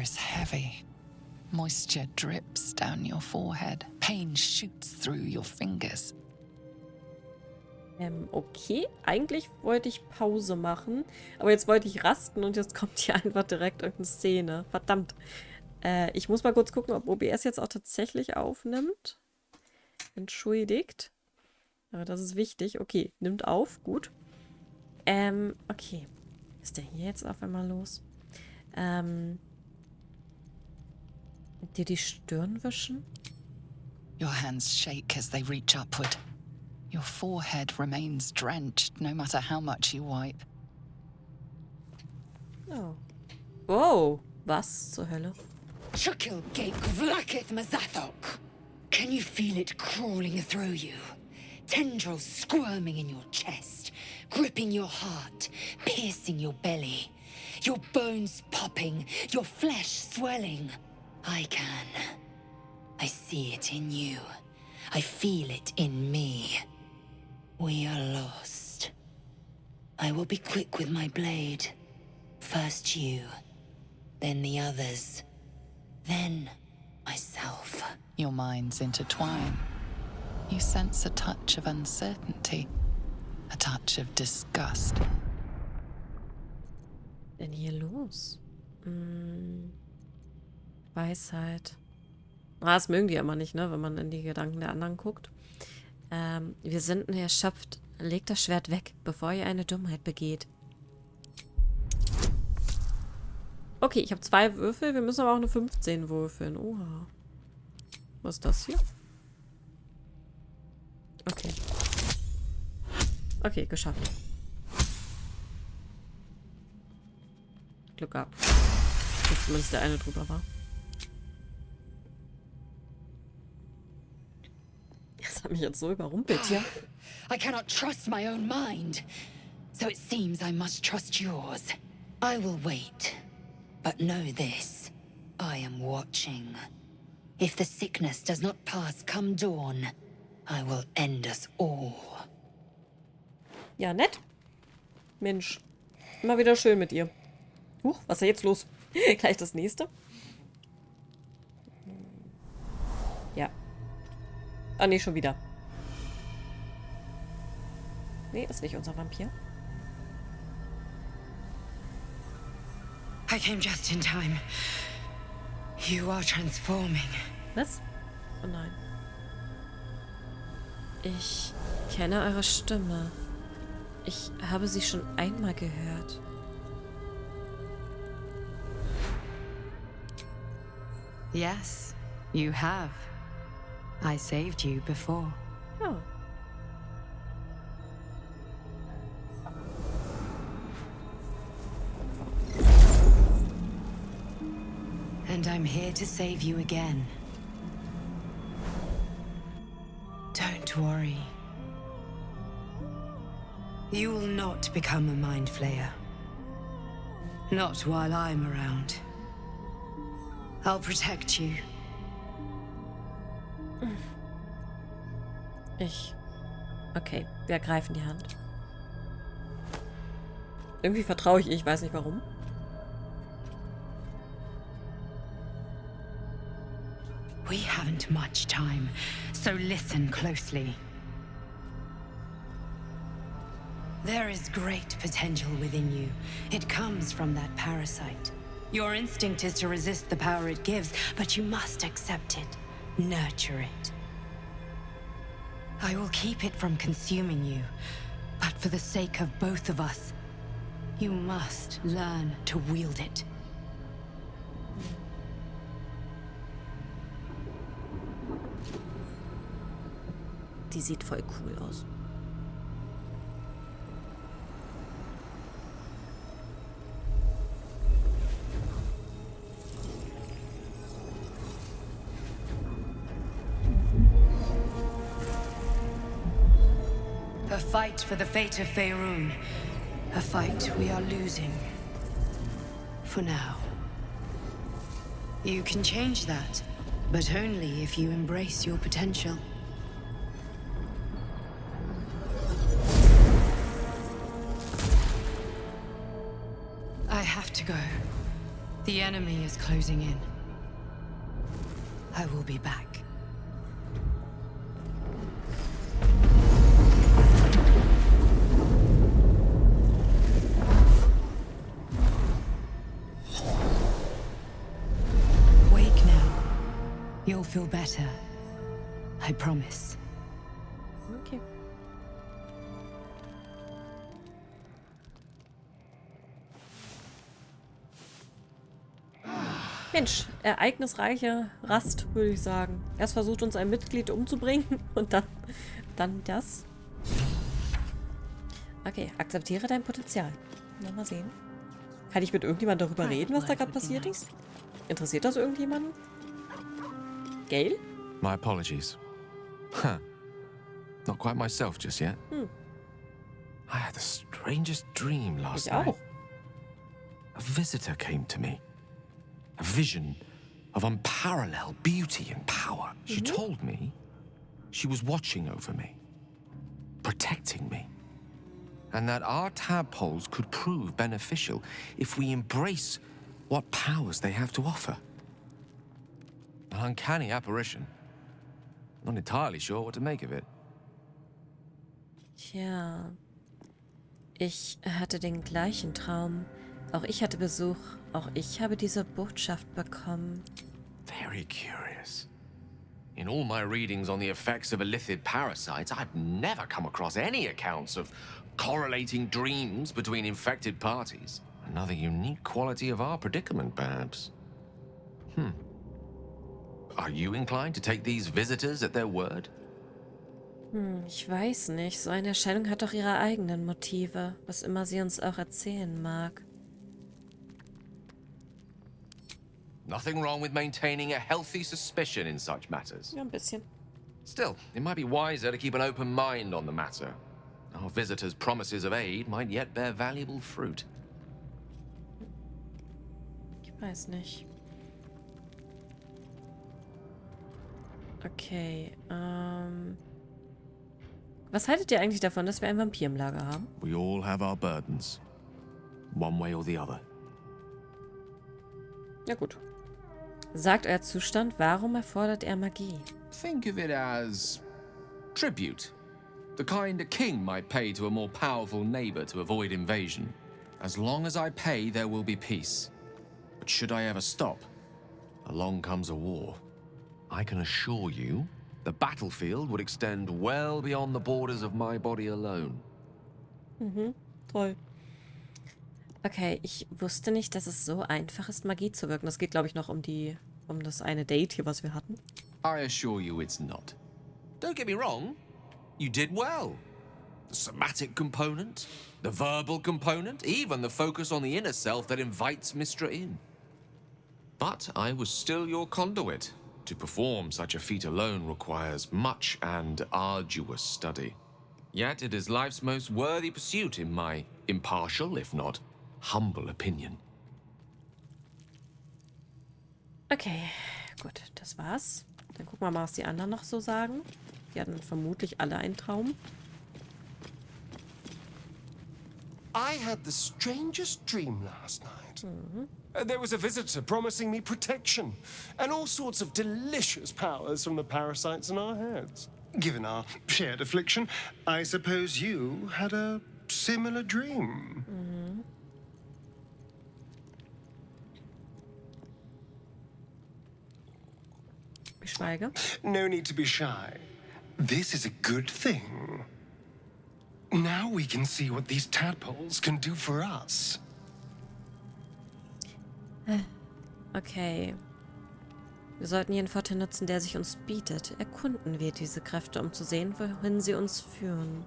is heavy. Moisture drips down your forehead. Pain shoots through your fingers. Okay, eigentlich wollte ich Pause machen, aber jetzt wollte ich rasten und jetzt kommt hier einfach direkt irgendeine Szene. Verdammt. Ich muss mal kurz gucken, ob OBS jetzt auch tatsächlich aufnimmt. Entschuldigt. Aber das ist wichtig. Okay, nimmt auf. Gut. Okay. Was ist denn hier jetzt auf einmal los? Dir die Stirn wischen? Your hands shake as they reach upward. Your forehead remains drenched no matter how much you wipe. Oh. Wow. Was zur Hölle? Chukilgate vlakith mazathok. Can you feel it crawling through you? Tendrils squirming in your chest, gripping your heart, piercing your belly. Your bones popping, your flesh swelling. I can. I see it in you. I feel it in me. We are lost. I will be quick with my blade. First you, then the others, then myself. Your minds intertwine. You sense a touch of uncertainty, a touch of disgust. Denn hier los? Weisheit. Das mögen die immer nicht, ne, wenn man in die Gedanken der anderen guckt. Wir sind nur erschöpft. Legt das Schwert weg, bevor ihr eine Dummheit begeht. Okay, ich habe 2 Würfel. Wir müssen aber auch eine 15 würfeln. Oha. Was ist das hier? Okay. Okay, geschafft. Glück gehabt. Dass zumindest der eine drüber war. Das hat mich jetzt so überrumpelt hier. I cannot trust my own mind. So it seems I must trust yours. I will wait. But know this. I am watching. If the sickness does not pass come dawn, I will end us all. Ja, nett. Mensch. Immer wieder schön mit ihr. Huch, was ist da jetzt los? Gleich das nächste. Ja. Ah, nee, schon wieder. Nee, ist nicht unser Vampir. I came just in time. You are transforming. Was? Oh nein. Ich kenne eure Stimme. Ich habe sie schon einmal gehört. Yes, you have. I saved you before. Oh. And I'm here to save you again. Don't worry. You will not become a mind flayer. Not while I'm around. I'll protect you. Okay, wir ergreifen die Hand. Irgendwie vertraue ich ihr, ich weiß nicht warum. We haven't much time, so listen closely. There is great potential within you. It comes from that parasite. Your instinct is to resist the power it gives, but you must accept it, nurture it. I will keep it from consuming you, but for the sake of both of us, you must learn to wield it. Die sieht voll cool aus. A fight for the fate of Faerun. A fight we are losing. For now. You can change that, but only if you embrace your potential. I have to go. The enemy is closing in. I will be back. Wake now. You'll feel better. I promise. Okay. Mensch, ereignisreiche Rast, würde ich sagen. Erst versucht uns ein Mitglied umzubringen und dann das. Okay, akzeptiere dein Potenzial. Na, mal sehen. Kann ich mit irgendjemandem darüber reden, was da gerade passiert ist? Interessiert das irgendjemanden? Gail? My apologies. Huh. Not quite myself just yet. I had the strangest dream last Ich night. auch. A visitor came to me. A vision of unparalleled beauty and power. She told me she was watching over me, protecting me, and that our tadpoles could prove beneficial if we embrace what powers they have to offer. An uncanny apparition. Not entirely sure what to make of it. Tja. Ich hatte den gleichen Traum. Auch ich hatte Besuch. Auch ich habe diese Botschaft bekommen. Very curious. In all my readings on the effects of illithid parasites, I've never come across any accounts of correlating dreams between infected parties. Another unique quality of our predicament, perhaps. Are you inclined to take these visitors at their word? Ich weiß nicht. So eine Erscheinung hat doch ihre eigenen Motive. Was immer sie uns auch erzählen mag. Nothing wrong with maintaining a healthy suspicion in such matters. Ja, ein bisschen. Still, it might be wiser to keep an open mind on the matter. Our visitors' promises of aid might yet bear valuable fruit. Ich weiß nicht. Okay, was haltet ihr eigentlich davon, dass wir einen Vampir im Lager haben? We all have our burdens, one way or the other. Ja gut. Sagt euer Zustand, warum erfordert er Magie? Think of it as tribute. The kind a king might pay to a more powerful neighbor to avoid invasion. As long as I pay, there will be peace. But should I ever stop, along comes a war. I can assure you, the battlefield would extend well beyond the borders of my body alone. Toll. Okay, ich wusste nicht, dass es so einfach ist, Magie zu wirken. Das geht, glaube ich, noch um das eine Date hier, was wir hatten. I assure you it's not. Don't get me wrong, you did well. The somatic component, the verbal component, even the focus on the inner self that invites Mistra in. But I was still your conduit. To perform such a feat alone requires much and arduous study. Yet it is life's most worthy pursuit in my impartial, if not humble opinion. Okay, gut, das war's. Dann gucken wir mal, was die anderen noch so sagen. Die hatten vermutlich alle einen Traum. I had the strangest dream last night. There was a visitor promising me protection and all sorts of delicious powers from the parasites in our heads. Given our shared affliction, I suppose you had a similar dream. Ich schweige. No need to be shy. This is a good thing. Now we can see what these tadpoles can do for us. Okay. Wir sollten jeden Vorteil nutzen, der sich uns bietet. Erkunden wir diese Kräfte, um zu sehen, wohin sie uns führen.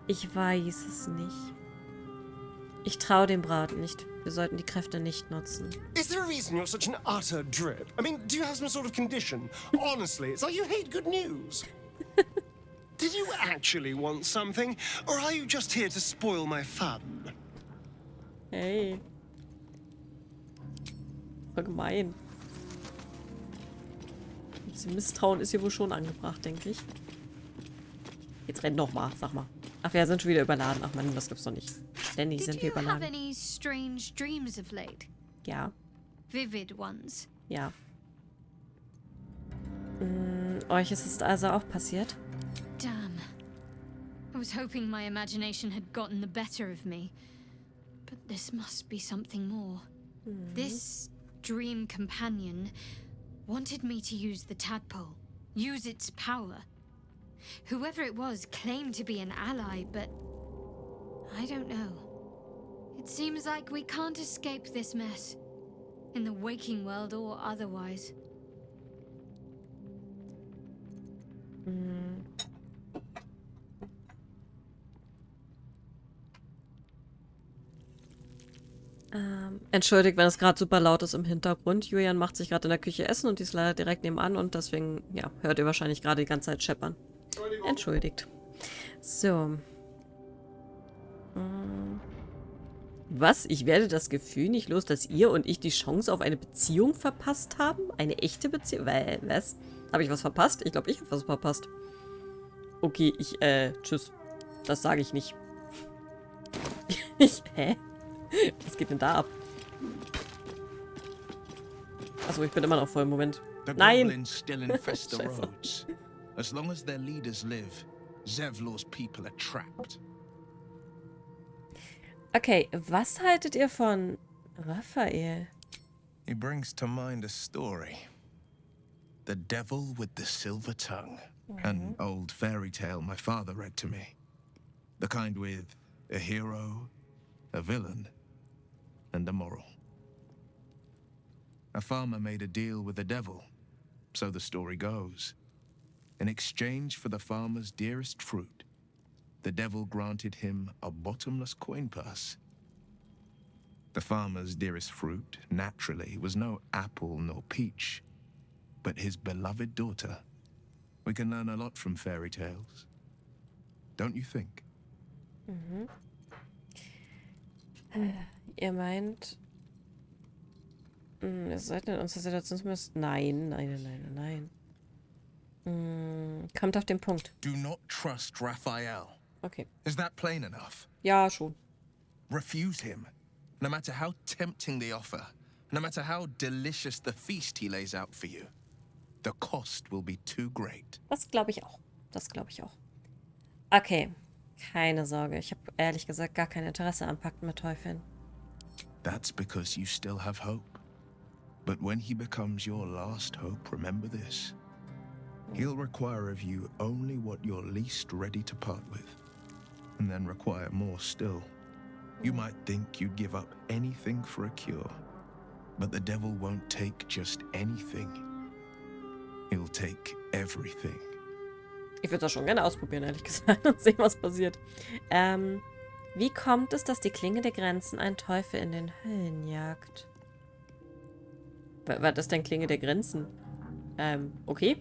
Ich weiß es nicht. Ich traue dem Braten nicht. Wir sollten die Kräfte nicht nutzen. Is there a reason you're such an utter drip? I mean, do you have some sort of condition? Honestly, it's like you hate good news. Did you actually want something, or are you just here to spoil my fun? Hey. Voll gemein. Ein bisschen Misstrauen ist hier wohl schon angebracht, denke ich. Jetzt renn doch mal, sag mal. Ach, wir sind schon wieder überladen. Ach Mann, das gibt's doch nicht. Ständig sind wir Did you have überladen. any strange dreams of late? Ja. vivid ones. Ja. Euch ist es also auch passiert? Damn. I was hoping my imagination had gotten the better of me. But this must be something more. This dream companion wanted me to use the tadpole, use its power. Whoever it was claimed to be an ally, but I don't know. It seems like we can't escape this mess, in the waking world or otherwise. Entschuldigt, wenn es gerade super laut ist im Hintergrund. Julian macht sich gerade in der Küche Essen und die ist leider direkt nebenan und deswegen, ja, hört ihr wahrscheinlich gerade die ganze Zeit scheppern. Entschuldigt. So. Was? Ich werde das Gefühl nicht los, dass ihr und ich die Chance auf eine Beziehung verpasst haben? Eine echte Beziehung? Was? Habe ich was verpasst? Ich glaube, ich habe was verpasst. Okay, tschüss. Das sage ich nicht. Hä? Was geht denn da ab? Achso, ich bin immer noch voll im Moment. Nein! Goblins still infest the roads. As long as their leaders live, Zevlor's people are trapped. Okay, was haltet ihr von Raphael? He brings to mind a story. The Devil with the Silver Tongue. An old fairy tale my father read to me. The kind with a hero, a villain, and a moral. A farmer made a deal with the devil, so the story goes. In exchange for the farmer's dearest fruit, the devil granted him a bottomless coin purse. The farmer's dearest fruit, naturally, was no apple nor peach, but his beloved daughter. We can learn a lot from fairy tales. Don't you think? Ihr meint, ihr seid in unserer Situation zumindest... Nein. Kommt auf den Punkt. Do not trust Raphael. Okay. Is that plain enough? Ja, schon. Refuse him, no matter how tempting the offer, no matter how delicious the feast he lays out for you. The cost will be too great. Das glaube ich auch. Okay. Keine Sorge. Ich habe ehrlich gesagt gar kein Interesse am Pakten mit Teufeln. That's because you still have hope. But when he becomes your last hope, remember this. He'll require of you only what you're least ready to part with, and then require more still. You might think you'd give up anything for a cure, but the devil won't take just anything. He'll take everything. Ich würde das schon gerne ausprobieren, ehrlich gesagt, und sehen, was passiert. Wie kommt es, dass die Klinge der Grenzen einen Teufel in den Höllen jagt? Was ist denn Klinge der Grenzen? Okay.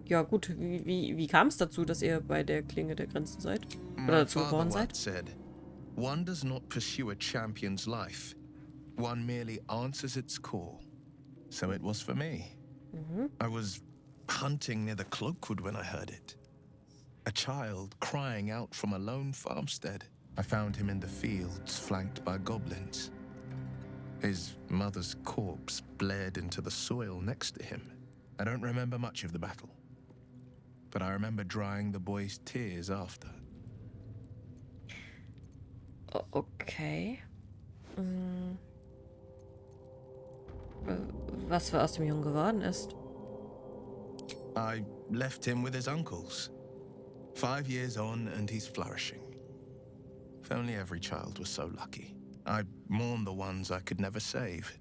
Ja, gut. Wie kam es dazu, dass ihr bei der Klinge der Grenzen seid? Oder dazu geboren seid? Said, one does not pursue a champion's life. One merely answers its call. So it was for me. I was hunting near the Cloakwood when I heard it. A child crying out from a lone farmstead. I found him in the fields, flanked by goblins. His mother's corpse bled into the soil next to him. I don't remember much of the battle, but I remember drying the boy's tears after. Okay. Was aus dem Jungen geworden ist? I left him with his uncles. 5 years on, and he's flourishing. If only every child was so lucky. I mourn the ones I could never save,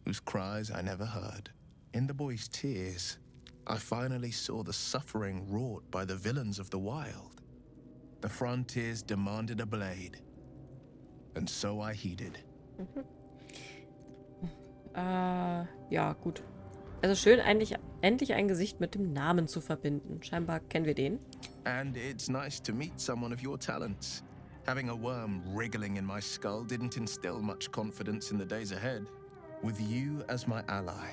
whose cries I never heard. In the boy's tears, I finally saw the suffering wrought by the villains of the wild. The frontiers demanded a blade, and so I heeded. Ja, gut. Also schön, endlich ein Gesicht mit dem Namen zu verbinden. Scheinbar kennen wir den. And it's nice to meet someone of your talents. Having a worm wriggling in my skull didn't instill much confidence in the days ahead. With you as my ally,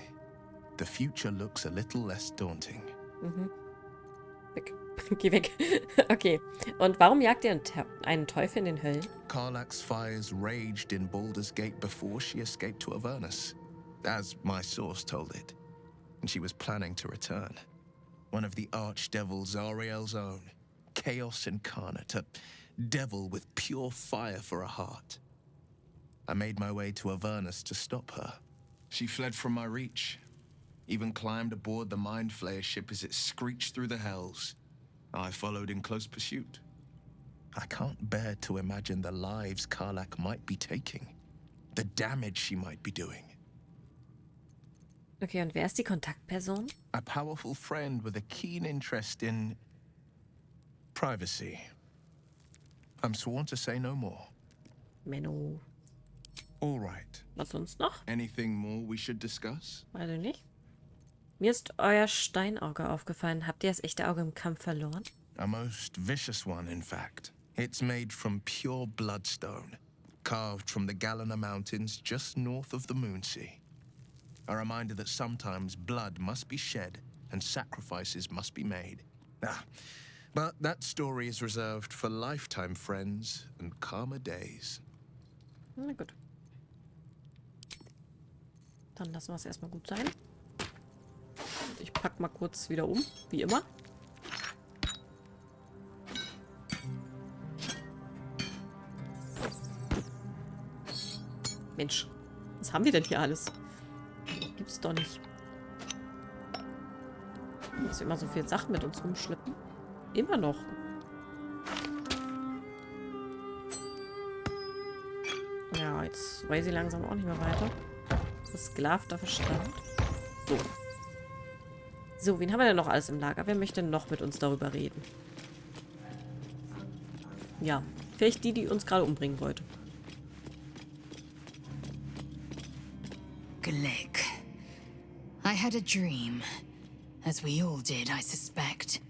the future looks a little less daunting. Weg. Geh weg. Okay. Und warum jagt ihr einen Teufel in den Höllen? Karlach's fires raged in Baldur's Gate before she escaped to Avernus, as my source told it. And she was planning to return. One of the archdevils Ariel's own. Chaos incarnate, a devil with pure fire for a heart. I made my way to Avernus to stop her. She fled from my reach. Even climbed aboard the Mind Flayer ship as it screeched through the hells. I followed in close pursuit. I can't bear to imagine the lives Karlach might be taking. The damage she might be doing. Okay, und wer ist die Kontaktperson? A powerful friend with a keen interest in privacy. I'm sworn to say no more. Menno. All right. Was sonst noch? Anything more we should discuss? Weiß ich nicht. Mir ist euer Steinauge aufgefallen. Habt ihr das echte Auge im Kampf verloren? A most vicious one, in fact. It's made from pure bloodstone, carved from the Galena Mountains just north of the Moonsea. A reminder that sometimes blood must be shed and sacrifices must be made. But that story is reserved for lifetime friends and calmer days. Na gut. Dann lassen wir es erstmal gut sein. Und ich pack mal kurz wieder um, wie immer. Mensch, was haben wir denn hier alles? Gibt's doch nicht. Dass wir immer so viele Sachen mit uns rumschleppen. Immer noch. Ja, jetzt weiß ich langsam auch nicht mehr weiter. Versklavter Verstand. So. So, wen haben wir denn noch alles im Lager? Wer möchte noch mit uns darüber reden? Ja, vielleicht die uns gerade umbringen wollte. Glick. I had a dream. As we all did, I suspect.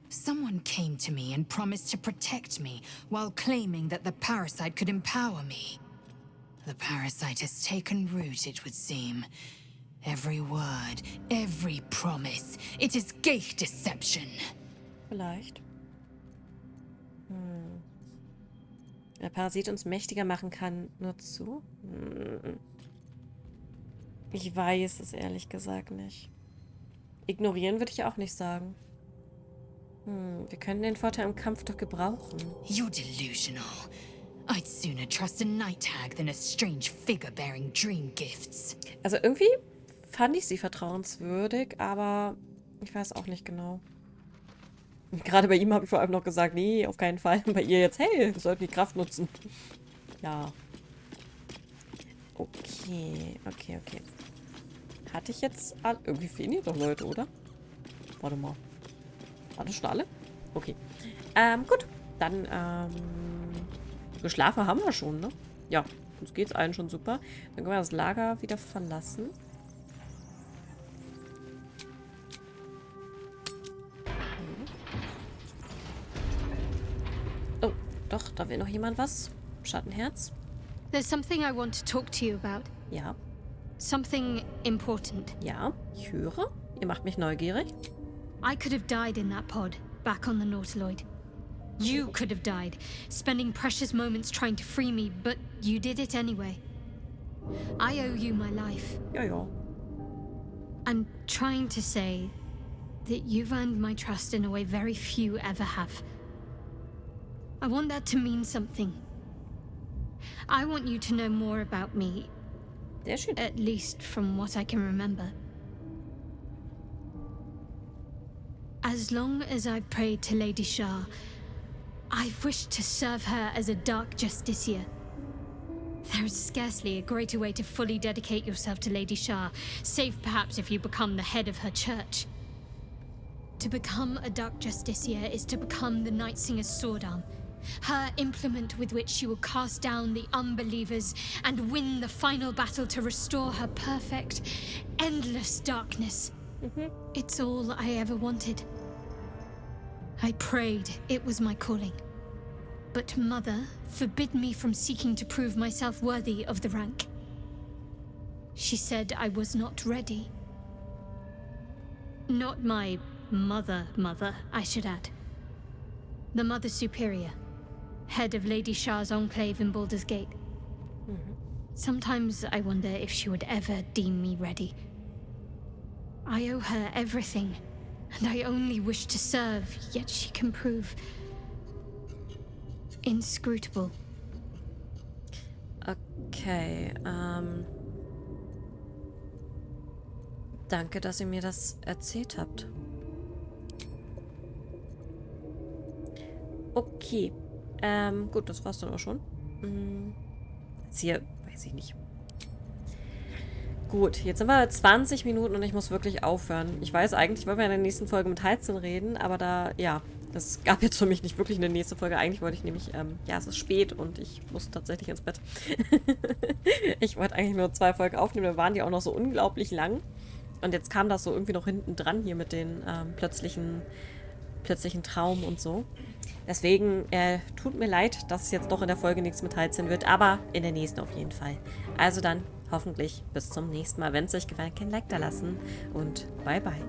Someone came to me and promised to protect me while claiming that the parasite could empower me. The parasite has taken root, it would seem. Every word, every promise. It is gate deception. Vielleicht. Der Parasit uns mächtiger machen kann. Nur zu? Ich weiß es ehrlich gesagt nicht. Ignorieren würde ich auch nicht sagen. Wir können den Vorteil im Kampf doch gebrauchen. You're delusional. I'd sooner trust a night hag than a strange figure bearing dream gifts. Also irgendwie fand ich sie vertrauenswürdig, aber ich weiß auch nicht genau. Und gerade bei ihm habe ich vor allem noch gesagt, nee, auf keinen Fall. Bei ihr jetzt, hey, wir sollten die Kraft nutzen. Ja. Okay. Hatte ich jetzt alle? Irgendwie fehlen hier doch Leute, oder? Warte mal. War das schon alle? Okay. Gut. Dann, geschlafen haben wir schon, ne? Ja, uns geht's allen schon super. Dann können wir das Lager wieder verlassen. Oh, doch, da will noch jemand was. Schattenherz. There's something I want to talk to you about. Ja. Something important. Ja, ich höre. Ihr macht mich neugierig. I could have died in that pod, back on the Nautiloid. You could have died, spending precious moments trying to free me, but you did it anyway. I owe you my life. Ja. I'm trying to say that you've earned my trust in a way very few ever have. I want that to mean something. I want you to know more about me, Sehr schön. at least from what I can remember. As long as I've prayed to Lady Shah, I've wished to serve her as a dark justiciar. There is scarcely a greater way to fully dedicate yourself to Lady Shah, save perhaps if you become the head of her church. To become a dark justiciar is to become the Night Singer's sword arm, her implement with which she will cast down the unbelievers and win the final battle to restore her perfect, endless darkness. It's all I ever wanted. I prayed it was my calling. But Mother forbid me from seeking to prove myself worthy of the rank. She said I was not ready. Not my Mother, I should add. The Mother Superior, head of Lady Shah's enclave in Baldur's Gate. Sometimes I wonder if she would ever deem me ready. I owe her everything, and I only wish to serve, yet she can prove inscrutable. Okay, danke, dass ihr mir das erzählt habt. Okay, gut, das war's dann auch schon. Jetzt hier, weiß ich nicht. Gut, jetzt sind wir 20 Minuten und ich muss wirklich aufhören. Ich weiß eigentlich, wollen wir in der nächsten Folge mit Heizen reden, aber da, ja, es gab jetzt für mich nicht wirklich eine nächste Folge. Eigentlich wollte ich nämlich, ja, es ist spät und ich muss tatsächlich ins Bett. Ich wollte eigentlich nur 2 Folgen aufnehmen, dann waren die auch noch so unglaublich lang. Und jetzt kam das so irgendwie noch hinten dran hier mit den plötzlichen Traum und so. Deswegen tut mir leid, dass es jetzt doch in der Folge nichts mit Heizen wird, aber in der nächsten auf jeden Fall. Also dann hoffentlich bis zum nächsten Mal. Wenn es euch gefallen hat, ein Like da lassen und bye bye.